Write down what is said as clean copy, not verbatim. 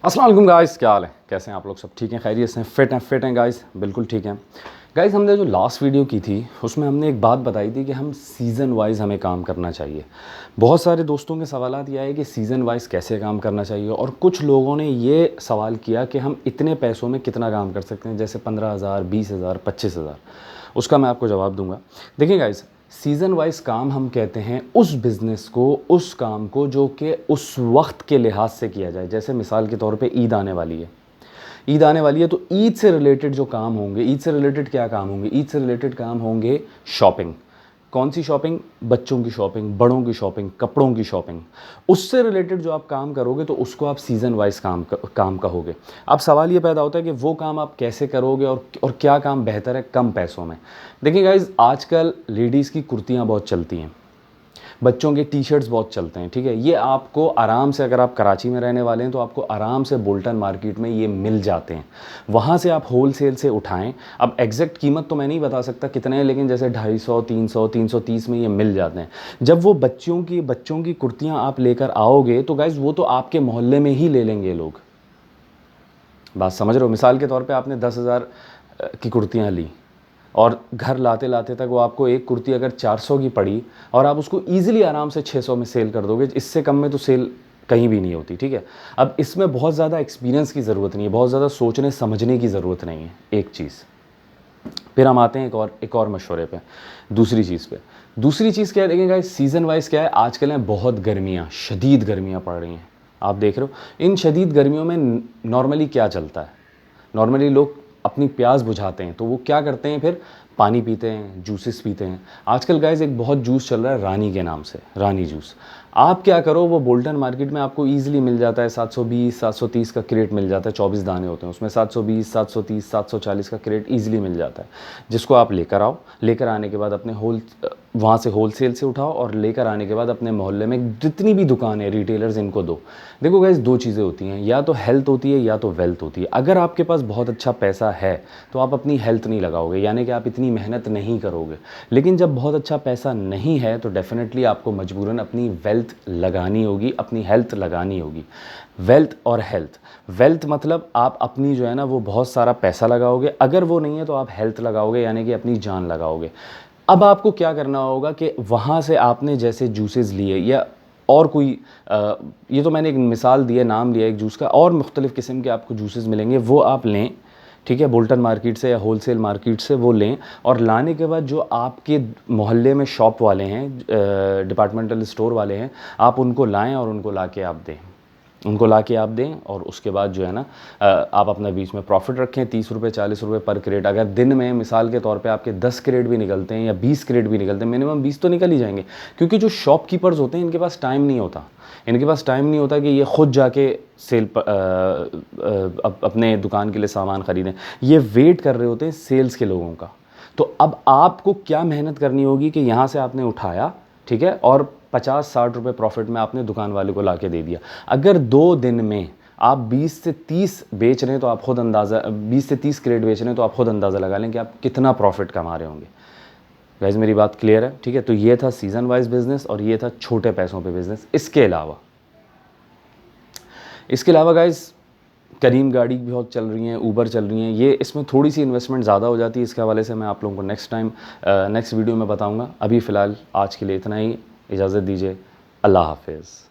अस्सलाम वालेकुम गाइस, क्या हाल है? कैसे हैं आप लोग? सब ठीक हैं, खैरियत से? फिट हैं गाइस, बिल्कुल ठीक हैं गाइस। हमने जो लास्ट वीडियो की थी उसमें हमने एक बात बताई थी कि हम सीज़न वाइज हमें काम करना चाहिए। बहुत सारे दोस्तों के सवालात ये आए कि सीज़न वाइज कैसे काम करना चाहिए, और कुछ लोगों ने ये सवाल किया कि हम इतने पैसों में कितना काम कर सकते हैं, जैसे 15,000, 20,000, 25,000। उसका मैं आपको जवाब दूंगा। देखिए गाइस, सीज़न वाइज काम हम कहते हैं उस बिज़नेस को, उस काम को जो कि उस वक्त के लिहाज से किया जाए। जैसे मिसाल के तौर पे ईद आने वाली है, ईद आने वाली है तो ईद से रिलेटेड जो काम होंगे, ईद से रिलेटेड क्या काम होंगे? ईद से रिलेटेड काम होंगे शॉपिंग। कौन सी शॉपिंग? बच्चों की शॉपिंग, बड़ों की शॉपिंग, कपड़ों की शॉपिंग। उससे रिलेटेड जो आप काम करोगे तो उसको आप सीज़न वाइज काम कहोगे। अब सवाल ये पैदा होता है कि वो काम आप कैसे करोगे और क्या काम बेहतर है कम पैसों में। देखिए गाइज, आजकल लेडीज़ की कुर्तियाँ बहुत चलती हैं, बच्चों के टी शर्ट्स बहुत चलते हैं, ठीक है। ये आपको आराम से, अगर आप कराची में रहने वाले हैं तो आपको आराम से बोल्टन मार्केट में ये मिल जाते हैं। वहाँ से आप होल सेल से उठाएं। अब एग्जैक्ट कीमत तो मैं नहीं बता सकता कितने हैं, लेकिन जैसे 250, 300, 330 में ये मिल जाते हैं। जब वो बच्चों की कुर्तियाँ आप लेकर आओगे तो गाइज़ वो तो आपके मोहल्ले में ही ले लेंगे लोग। बात समझ रहे हो? मिसाल के तौर पे आपने 10,000 की कुर्तियाँ ली और घर लाते लाते तक वो आपको एक कुर्ती अगर 400 की पड़ी और आप उसको ईज़िली आराम से 600 में सेल कर दोगे। इससे कम में तो सेल कहीं भी नहीं होती, ठीक है। अब इसमें बहुत ज़्यादा एक्सपीरियंस की ज़रूरत नहीं है, बहुत ज़्यादा सोचने समझने की ज़रूरत नहीं है। एक चीज़, फिर हम आते हैं एक और मशवरे पे, दूसरी चीज़ पे। दूसरी चीज़ क्या है? देखें गाइस, सीज़न वाइज क्या है, आजकल है बहुत गर्मियाँ, शदीद गर्मियाँ पड़ रही हैं। आप देख रहे हो इन शदीद गर्मियों में नॉर्मली क्या चलता है? नॉर्मली लोग अपनी प्यास बुझाते हैं तो वो क्या करते हैं, फिर पानी पीते हैं, जूसेस पीते हैं। आजकल गाइस एक बहुत जूस चल रहा है रानी के नाम से, रानी जूस। आप क्या करो, वो बोल्टन मार्केट में आपको ईजिली मिल जाता है, 720, 730 का क्रेट मिल जाता है। 24 दाने होते हैं उसमें, 720, 730, 740 का क्रेट ईजिली मिल जाता है। जिसको आप लेकर आओ, लेकर आने के बाद अपने वहाँ से होल सेल से उठाओ, और लेकर आने के बाद अपने मोहल्ले में जितनी भी दुकान है, रिटेलर्स, इनको दो। देखो गाइस, दो चीज़ें होती हैं, या तो हेल्थ होती है या तो वेल्थ होती है। अगर आपके पास बहुत अच्छा पैसा है तो आप अपनी हेल्थ नहीं लगाओगे, यानी कि आप इतनी मेहनत नहीं करोगे। लेकिन जब बहुत अच्छा पैसा नहीं है तो डेफिनेटली आपको मजबूरन अपनी वेल्थ लगानी होगी, अपनी हेल्थ लगानी होगी। वेल्थ और हेल्थ, वेल्थ मतलब आप अपनी जो है ना वो बहुत सारा पैसा लगाओगे, अगर वो नहीं है तो आप हेल्थ लगाओगे, यानी कि अपनी जान लगाओगे। अब आपको क्या करना होगा कि वहाँ से आपने जैसे जूसेस लिए या और कोई ये तो मैंने एक मिसाल दी है, नाम लिया एक जूस का, और मुख्तलिफ़ किस्म के आपको जूसेस मिलेंगे, वो आप लें, ठीक है। बोल्टन मार्केट से या होल सेल मार्केट से वो लें, और लाने के बाद जो आपके मोहल्ले में शॉप वाले हैं, डिपार्टमेंटल स्टोर वाले हैं, आप उनको लाएं और उनको ला के आप दें, उनको ला के आप दें। और उसके बाद जो है ना आप अपना बीच में प्रॉफिट रखें, 30 रुपये, 40 रुपये पर क्रेट। अगर दिन में मिसाल के तौर पे आपके 10 क्रेट भी निकलते हैं या 20 क्रेट भी निकलते हैं, मिनिमम 20 तो निकल ही जाएंगे, क्योंकि जो शॉपकीपर्स होते हैं इनके पास टाइम नहीं होता। इनके पास टाइम नहीं होता कि ये ख़ुद जाके अपने दुकान के लिए सामान ख़रीदें, ये वेट कर रहे होते हैं सेल्स के लोगों का। तो अब आपको क्या मेहनत करनी होगी कि यहाँ से आपने उठाया, ठीक है, और 50-60 रुपये प्रॉफिट में आपने दुकान वाले को ला के दे दिया। अगर 2 दिन में आप 20 से 30 बेच रहे हैं तो आप खुद अंदाज़ा, 20 से 30 क्रेट बेच रहे हैं तो आप खुद अंदाज़ा लगा लें कि आप कितना प्रॉफिट कमा रहे होंगे। गाइस, मेरी बात क्लियर है? ठीक है। तो ये था सीज़न वाइज बिज़नेस और ये था छोटे पैसों पे बिज़नेस। इसके अलावा गाइस, करीम गाड़ी भी बहुत चल रही हैं, ऊबर चल रही हैं। ये इसमें थोड़ी सी इन्वेस्टमेंट ज़्यादा हो जाती है, इसके हवाले से मैं आप लोगों को नेक्स्ट वीडियो में बताऊंगा। अभी फ़िलहाल आज के लिए इतना ही, इजाज़त दीजिए। अल्लाह हाफ़िज़।